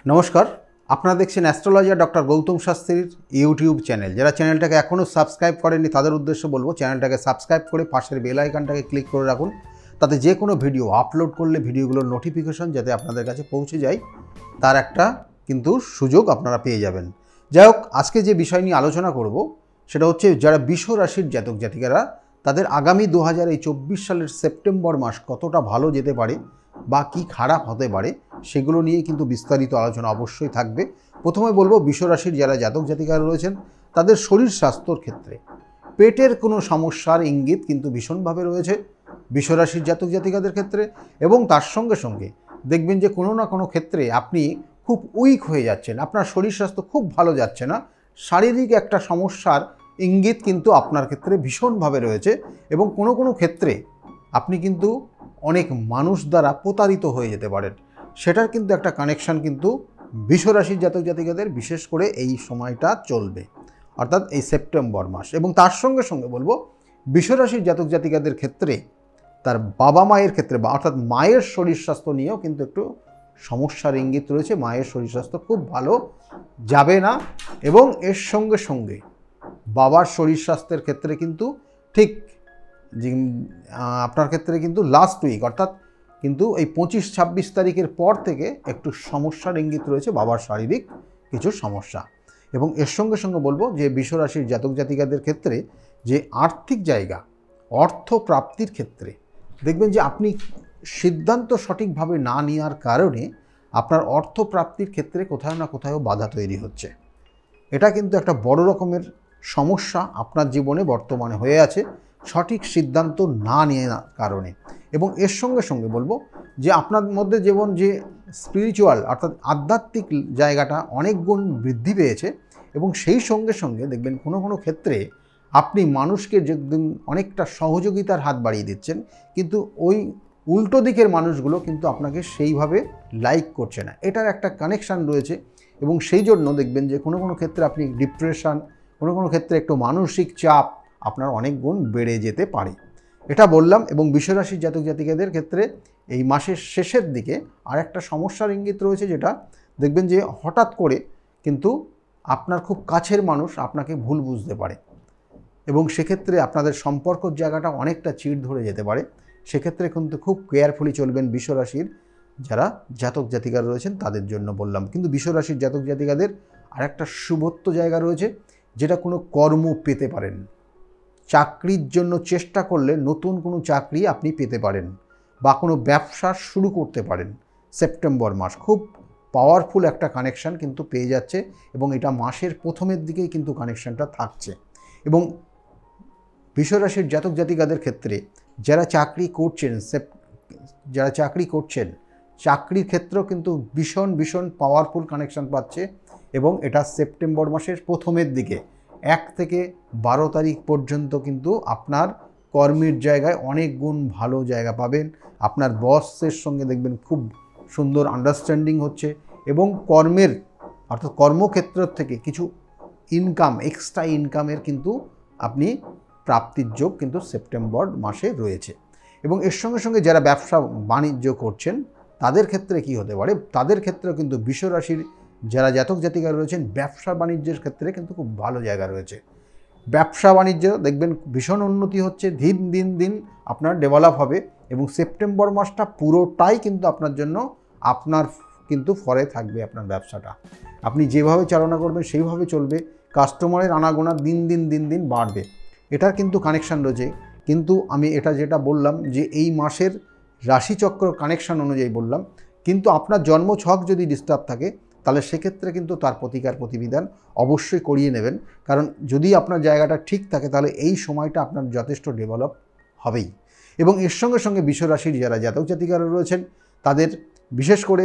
নমস্কার, আপনারা দেখছেন অ্যাস্ট্রোলজার ডক্টর গৌতম শাস্ত্রীর ইউটিউব চ্যানেল। যারা চ্যানেলটাকে এখনও সাবস্ক্রাইব করেননি তাদের উদ্দেশ্যে বলবো, চ্যানেলটাকে সাবস্ক্রাইব করে পাশের বেল আইকনটাকে ক্লিক করে রাখুন, তাতে যে কোনো ভিডিও আপলোড করলে ভিডিওগুলোর নোটিফিকেশন যাতে আপনাদের কাছে পৌঁছে যায় তার একটা কিন্তু সুযোগ আপনারা পেয়ে যাবেন। যাই হোক, আজকে যে বিষয় নিয়ে আলোচনা করব সেটা হচ্ছে যারা বৃষ রাশির জাতক জাতিকারা তাদের আগামী 2024 সালের সেপ্টেম্বর মাস কতটা ভালো যেতে পারে বা কি খারাপ হতে পারে সেগুলো নিয়ে কিন্তু বিস্তারিত আলোচনা অবশ্যই থাকবে। প্রথমে বলবো বৃষ রাশির যারা জাতক জাতিকারা রয়েছেন তাদের শরীর স্বাস্থ্যর ক্ষেত্রে পেটের কোনো সমস্যার ইঙ্গিত কিন্তু ভীষণভাবে রয়েছে বৃষ রাশির জাতক জাতিকাদের ক্ষেত্রে, এবং তার সঙ্গে সঙ্গে দেখবেন যে কোনো না কোনো ক্ষেত্রে আপনি খুব উইক হয়ে যাচ্ছেন, আপনার শরীর স্বাস্থ্য খুব ভালো যাচ্ছে না, শারীরিক একটা সমস্যার ইঙ্গিত কিন্তু আপনার ক্ষেত্রে ভীষণভাবে রয়েছে, এবং কোনো কোনো ক্ষেত্রে আপনি কিন্তু অনেক মানুষ দ্বারা প্রতারিত হয়ে যেতে পারেন। সেটার কিন্তু একটা কানেকশান কিন্তু বৃষ রাশির জাতক জাতিকাদের বিশেষ করে এই সময়টা চলবে, অর্থাৎ এই সেপ্টেম্বর মাস। এবং তার সঙ্গে সঙ্গে বলবো বৃষ রাশির জাতক জাতিকাদের ক্ষেত্রে তার বাবা মায়ের ক্ষেত্রে বা অর্থাৎ মায়ের শরীর স্বাস্থ্য নিয়েও কিন্তু একটু সমস্যার ইঙ্গিত রয়েছে। মায়ের শরীর স্বাস্থ্য খুব ভালো যাবে না, এবং এর সঙ্গে সঙ্গে বাবার শরীর স্বাস্থ্যের ক্ষেত্রে কিন্তু ঠিক আপনার ক্ষেত্রে কিন্তু লাস্ট উইক অর্থাৎ কিন্তু এই 25-26 তারিখের পর থেকে একটু সমস্যার ইঙ্গিত রয়েছে, বাবার শারীরিক কিছু সমস্যা। এবং এর সঙ্গে সঙ্গে বলবো যে বৃষ রাশির জাতক জাতিকাদের ক্ষেত্রে যে আর্থিক জায়গা অর্থ প্রাপ্তির ক্ষেত্রে দেখবেন যে আপনি সিদ্ধান্ত সঠিকভাবে না নেওয়ার কারণে আপনার অর্থ প্রাপ্তির ক্ষেত্রে কোথাও না কোথাও বাধা তৈরি হচ্ছে। এটা কিন্তু একটা বড় রকমের সমস্যা আপনার জীবনে বর্তমানে হয়ে আছে সঠিক সিদ্ধান্ত না নেওয়ার কারণে। এবং এর সঙ্গে সঙ্গে বলবো যে আপনার মধ্যে যেমন যে স্পিরিচুয়াল অর্থাৎ আধ্যাত্মিক জায়গাটা অনেক গুণ বৃদ্ধি পেয়েছে, এবং সেই সঙ্গে সঙ্গে দেখবেন কোনো কোনো ক্ষেত্রে আপনি মানুষকে যেদিন অনেকটা সহযোগিতার হাত বাড়িয়ে দিচ্ছেন, কিন্তু ওই উল্টো দিকের মানুষগুলো কিন্তু আপনাকে সেইভাবে লাইক করছে না, এটার একটা কানেকশান রয়েছে। এবং সেই জন্য দেখবেন যে কোনো কোনো ক্ষেত্রে আপনি ডিপ্রেশন, কোনো কোনো ক্ষেত্রে একটু মানসিক চাপ আপনার অনেক গুণ বেড়ে যেতে পারে, এটা বললাম। এবং বৃষ রাশির জাতক জাতিকাদের ক্ষেত্রে এই মাসের শেষের দিকে আর একটা সমস্যার ইঙ্গিত রয়েছে, যেটা দেখবেন যে হঠাৎ করে কিন্তু আপনার খুব কাছের মানুষ আপনাকে ভুল বুঝতে পারে, এবং সেক্ষেত্রে আপনাদের সম্পর্কের জায়গাটা অনেকটা চিড় ধরে যেতে পারে। সেক্ষেত্রে কিন্তু খুব কেয়ারফুলি চলবেন বৃষ রাশির যারা জাতক জাতিকারা রয়েছেন তাদের জন্য বললাম। কিন্তু বৃষ রাশির জাতক জাতিকাদের আর একটা শুভত্ব জায়গা রয়েছে, যেটা কোনো কর্ম পেতে পারেন, চাকরির জন্য চেষ্টা করলে নতুন কোনো চাকরি আপনি পেতে পারেন, বা কোনো ব্যবসা শুরু করতে পারেন। সেপ্টেম্বর মাস খুব পাওয়ারফুল একটা কানেকশান কিন্তু পেয়ে যাচ্ছে, এবং এটা মাসের প্রথমের দিকেই কিন্তু কানেকশানটা থাকছে। এবং বৃষ রাশির জাতক জাতিকাদের ক্ষেত্রে যারা চাকরি করছেন চাকরির ক্ষেত্রেও কিন্তু ভীষণ ভীষণ পাওয়ারফুল কানেকশান পাচ্ছে, এবং এটা সেপ্টেম্বর মাসের প্রথমের দিকে 1 থেকে 12 তারিখ পর্যন্ত কিন্তু আপনার কর্মের জায়গায় অনেক গুণ ভালো জায়গা পাবেন। আপনার বসের সঙ্গে দেখবেন খুব সুন্দর আন্ডারস্ট্যান্ডিং হচ্ছে, এবং কর্মের অর্থাৎ কর্মক্ষেত্র থেকে কিছু ইনকাম, এক্সট্রা ইনকামের কিন্তু আপনি প্রাপ্তির যোগ কিন্তু সেপ্টেম্বর মাসে রয়েছে। এবং এর সঙ্গে সঙ্গে যারা ব্যবসা বাণিজ্য করছেন তাদের ক্ষেত্রে কি হতে পারে, তাদের ক্ষেত্রেও কিন্তু বৃষ রাশির যারা জাতক জাতিকা রয়েছেন ব্যবসা বাণিজ্যের ক্ষেত্রে কিন্তু খুব ভালো জায়গা রয়েছে। ব্যবসা বাণিজ্য দেখবেন ভীষণ উন্নতি হচ্ছে, দিন দিন আপনার ডেভেলপ হবে, এবং সেপ্টেম্বর মাসটা পুরোটাই কিন্তু আপনার জন্য আপনার কিন্তু ফলে থাকবে। আপনার ব্যবসাটা আপনি যেভাবে চালনা করবেন সেইভাবে চলবে, কাস্টমারের আনাগোনা দিন দিন বাড়বে, এটার কিন্তু কানেকশান রয়েছে। কিন্তু আমি এটা যেটা বললাম যে এই মাসের রাশিচক্র কানেকশান অনুযায়ী বললাম, কিন্তু আপনার জন্মছক যদি ডিস্টার্ব থাকে তাহলে সেক্ষেত্রে কিন্তু তার প্রতিকার প্রতিবিধান অবশ্যই করিয়ে নেবেন, কারণ যদি আপনার জায়গাটা ঠিক থাকে তাহলে এই সময়টা আপনার যথেষ্ট ডেভেলপ হবেই। এবং এর সঙ্গে সঙ্গে বৃষ রাশির যারা জাতক জাতিকারা রয়েছেন তাদের বিশেষ করে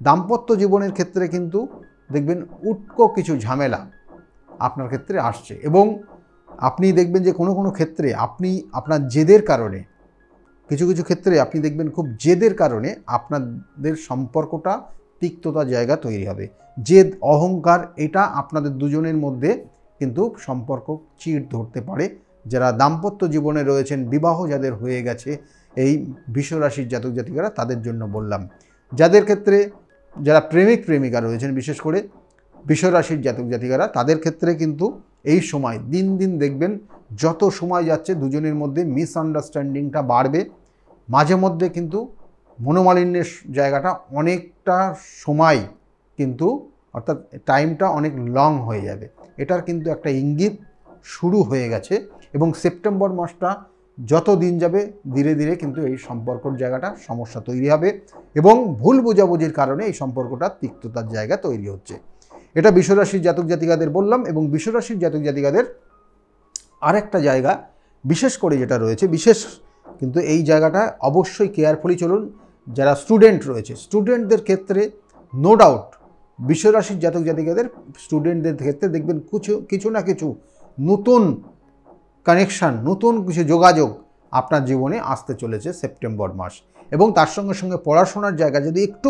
দাম্পত্য জীবনের ক্ষেত্রে কিন্তু দেখবেন উটকো কিছু ঝামেলা আপনার ক্ষেত্রে আসছে, এবং আপনি দেখবেন যে কোনো কোনো ক্ষেত্রে আপনি আপনার জেদের কারণে কিছু ক্ষেত্রে আপনি দেখবেন খুব জেদের কারণে আপনাদের সম্পর্কটা তিক্ততা জায়গা তৈরি হবে। জেদ, অহংকার, এটা আপনাদের দুজনের মধ্যে কিন্তু সম্পর্ক চিড় ধরতে পারে। যারা দাম্পত্য জীবনে রয়েছেন, বিবাহ যাদের হয়ে গেছে এই বৃষ রাশির জাতক জাতিকারা তাদের জন্য বললাম। যাদের ক্ষেত্রে যারা প্রেমিক প্রেমিকা রয়েছেন, বিশেষ করে বৃষরাশির জাতক জাতিকারা, তাদের ক্ষেত্রে কিন্তু এই সময় দিন দিন দেখবেন যত সময় যাচ্ছে দুজনের মধ্যে মিসআন্ডারস্ট্যান্ডিংটা বাড়বে। মাঝে মধ্যে কিন্তু মনোমালিন্যের জায়গাটা অনেকটা সময় কিন্তু, অর্থাৎ টাইমটা অনেক লং হয়ে যাবে। এটার কিন্তু একটা ইঙ্গিত শুরু হয়ে গেছে এবং সেপ্টেম্বর মাসটা যত দিন যাবে ধীরে ধীরে কিন্তু এই সম্পর্কর জায়গাটা সমস্যা তৈরি হবে এবং ভুল বোঝাবুঝির কারণে এই সম্পর্কটা তিক্ততার জায়গা তৈরি হচ্ছে। এটা বৃষরাশির জাতক জাতিকাদের বললাম। এবং বৃষরাশির জাতক জাতিকাদের আরেকটা জায়গা বিশেষ করে যেটা রয়েছে, বিশেষ কিন্তু এই জায়গাটা অবশ্যই কেয়ারফুলি চলুন। যারা স্টুডেন্ট রয়েছে, স্টুডেন্টদের ক্ষেত্রে নো ডাউট বৃষরাশির জাতক জাতিকাদের স্টুডেন্টদের ক্ষেত্রে দেখবেন কিছু না কিছু নতুন কানেকশান, নতুন কিছু যোগাযোগ আপনার জীবনে আসতে চলেছে সেপ্টেম্বর মাস। এবং তার সঙ্গে সঙ্গে পড়াশোনার জায়গা যদি একটু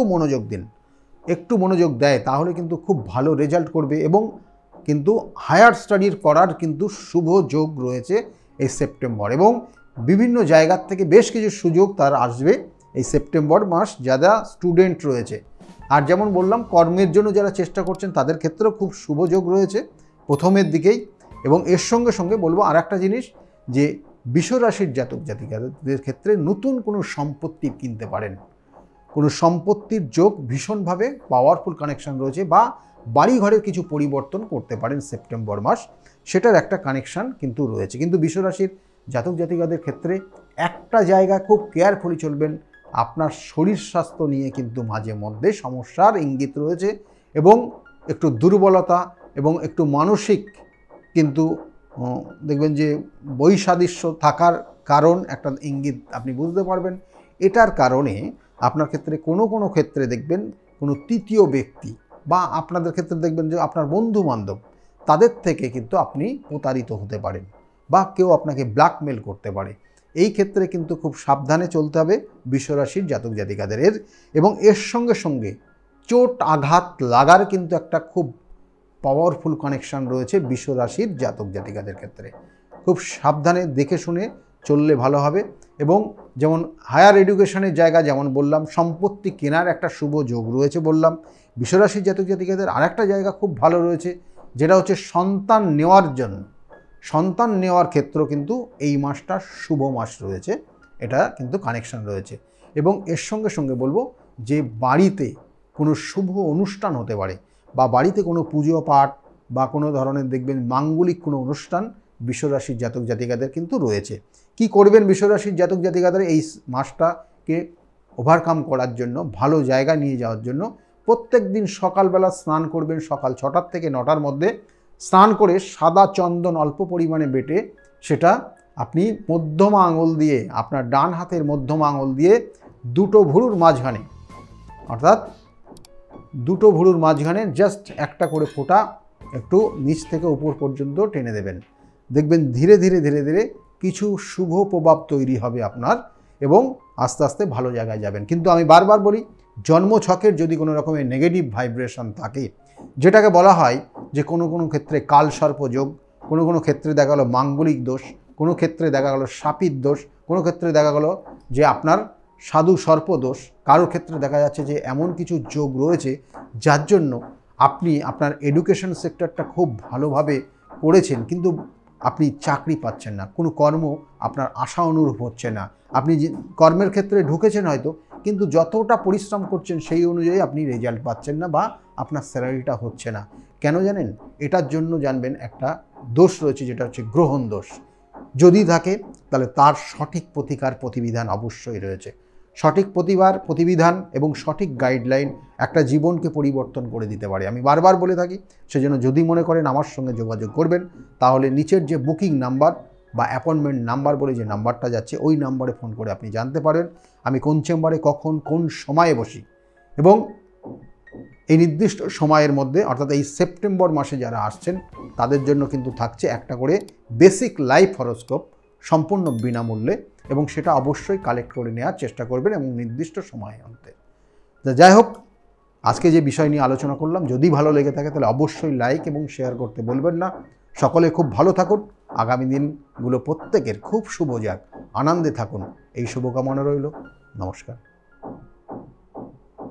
মনোযোগ দেয় তাহলে কিন্তু খুব ভালো রেজাল্ট করবে এবং কিন্তু হায়ার স্টাডির করার কিন্তু শুভ যোগ রয়েছে এই সেপ্টেম্বর। এবং বিভিন্ন জায়গার থেকে বেশ কিছু সুযোগ তার আসবে এই সেপ্টেম্বর মাস যারা স্টুডেন্ট রয়েছে। আর যেমন বললাম, কর্মের জন্য যারা চেষ্টা করছেন তাদের ক্ষেত্রেও খুব শুভ যোগ রয়েছে প্রথমের দিকেই। এবং এর সঙ্গে সঙ্গে বলবো আর একটা জিনিস, যে বৃষরাশির জাতক জাতিকাদের ক্ষেত্রে নতুন কোনো সম্পত্তি কিনতে পারেন, কোনো সম্পত্তির যোগ ভীষণভাবে পাওয়ারফুল কানেকশান রয়েছে, বা বাড়ি ঘরের কিছু পরিবর্তন করতে পারেন সেপ্টেম্বর মাস, সেটার একটা কানেকশান কিন্তু রয়েছে। কিন্তু বৃষরাশির জাতক জাতিকাদের ক্ষেত্রে একটা জায়গা খুব কেয়ারফুলি চলবেন, আপনার শরীর স্বাস্থ্য নিয়ে কিন্তু মাঝে মধ্যে সমস্যার ইঙ্গিত রয়েছে এবং একটু দুর্বলতা এবং একটু মানসিক কিন্তু দেখবেন যে বৈসাদৃশ্য থাকার কারণ একটা ইঙ্গিত আপনি বুঝতে পারবেন। এটার কারণে আপনার ক্ষেত্রে কোনো ক্ষেত্রে দেখবেন কোনো তৃতীয় ব্যক্তি বা আপনাদের ক্ষেত্রে দেখবেন যে আপনার বন্ধু বান্ধব, তাদের থেকে কিন্তু আপনি প্রতারিত হতে পারেন বা কেউ আপনাকে ব্ল্যাকমেল করতে পারে। এই ক্ষেত্রে কিন্তু খুব সাবধানে চলতে হবে বৃষরাশির জাতক জাতিকাদের। এবং এর সঙ্গে সঙ্গে চোট আঘাত লাগার কিন্তু একটা খুব পাওয়ারফুল কানেকশান রয়েছে বৃষরাশির জাতক জাতিকাদের ক্ষেত্রে। খুব সাবধানে দেখে শুনে চললে ভালো হবে। এবং যেমন হায়ার এডুকেশনের জায়গা যেমন বললাম, সম্পত্তি কেনার একটা শুভ যোগ রয়েছে বললাম। বৃষরাশির জাতক জাতিকাদের আরেকটা জায়গা খুব ভালো রয়েছে, যেটা হচ্ছে সন্তান নেওয়ার জন্য। সন্তান নেওয়ার ক্ষেত্র কিন্তু এই মাসটা শুভ মাস রয়েছে, এটা কিন্তু কানেকশান রয়েছে। এবং এর সঙ্গে সঙ্গে বলবো যে বাড়িতে কোনো শুভ অনুষ্ঠান হতে পারে বা বাড়িতে কোনো পুজো পাঠ বা কোনো ধরনের দেখবেন মাঙ্গলিক কোনো অনুষ্ঠান বৃষরাশির জাতক জাতিকাদের কিন্তু রয়েছে। কি করবেন বৃষরাশির জাতক জাতিকাদের এই মাসটাকে ওভারকাম করার জন্য, ভালো জায়গা নিয়ে যাওয়ার জন্য? প্রত্যেক দিন সকালবেলা স্নান করবেন, সকাল 6টা থেকে 9টার মধ্যে স্নান করে সাদা চন্দন অল্প পরিমাণে বেটে সেটা আপনি মধ্যমা আঙুল দিয়ে, আপনার ডান হাতের মধ্যমা আঙুল দিয়ে দুটো ভুরুর মাঝখানে, অর্থাৎ দুটো ভুরুর মাঝখানে জাস্ট একটা করে ফোঁটা একটু নিচ থেকে উপর পর্যন্ত টেনে দেবেন। দেখবেন ধীরে ধীরে ধীরে ধীরে কিছু শুভ প্রভাব তৈরি হবে আপনার এবং আস্তে আস্তে ভালো জায়গায় যাবেন। কিন্তু আমি বারবার বলি, জন্মছকের যদি কোনো রকমের নেগেটিভ ভাইব্রেশন থাকে, যেটাকে বলা হয় যে কোনো ক্ষেত্রে কালসর্প যোগ, কোনো ক্ষেত্রে দেখা গেলো মাঙ্গলিক দোষ, কোনো ক্ষেত্রে দেখা গেলো সাপির দোষ, কোনো ক্ষেত্রে দেখা গেলো যে আপনার সাধু সর্প দোষ, কারোর ক্ষেত্রে দেখা যাচ্ছে যে এমন কিছু যোগ রয়েছে যার জন্য আপনি আপনার এডুকেশন সেক্টরটা খুব ভালোভাবে করেছেন কিন্তু আপনি চাকরি পাচ্ছেন না, কোনো কর্ম আপনার আশা অনুরূপ হচ্ছে না। আপনি যে কর্মের ক্ষেত্রে ঢুকেছেন হয়তো, কিন্তু যতটা পরিশ্রম করছেন সেই অনুযায়ী আপনি রেজাল্ট পাচ্ছেন না বা আপনার স্যালারিটা হচ্ছে না। কেন জানেন? এটার জন্য জানবেন একটা দোষ রয়েছে, যেটা হচ্ছে গ্রহণ দোষ। যদি থাকে তাহলে তার সঠিক প্রতিকার প্রতিবিধান অবশ্যই রয়েছে। সঠিক প্রতিবিধান এবং সঠিক গাইডলাইন একটা জীবনকে পরিবর্তন করে দিতে পারে। আমি বারবার বলে থাকি, সেজন্য যদি মনে করেন আমার সঙ্গে যোগাযোগ করবেন, তাহলে নিচের যে বুকিং নাম্বার বা অ্যাপয়েন্টমেন্ট নাম্বার বলে যে নাম্বারটা যাচ্ছে, ওই নাম্বারে ফোন করে আপনি জানতে পারেন আমি কোন চেম্বারে কখন কোন সময়ে বসি। এবং এই নির্দিষ্ট সময়ের মধ্যে, অর্থাৎ এই সেপ্টেম্বর মাসে যারা আসছেন তাদের জন্য কিন্তু থাকছে একটা করে বেসিক লাইফ হরোস্কোপ সম্পূর্ণ বিনামূল্যে, এবং সেটা অবশ্যই কালেক্ট করে নেওয়ার চেষ্টা করবেন এবং নির্দিষ্ট সময়ে আনতে। যাই হোক, আজকে যে বিষয় নিয়ে আলোচনা করলাম, যদি ভালো লেগে থাকে তাহলে অবশ্যই লাইক এবং শেয়ার করতে বলবেন না। সকলে খুব ভালো থাকুন, আগামী দিনগুলো প্রত্যেকের খুব শুভ যাক, আনন্দে থাকুন, এই শুভকামনা রইল। নমস্কার।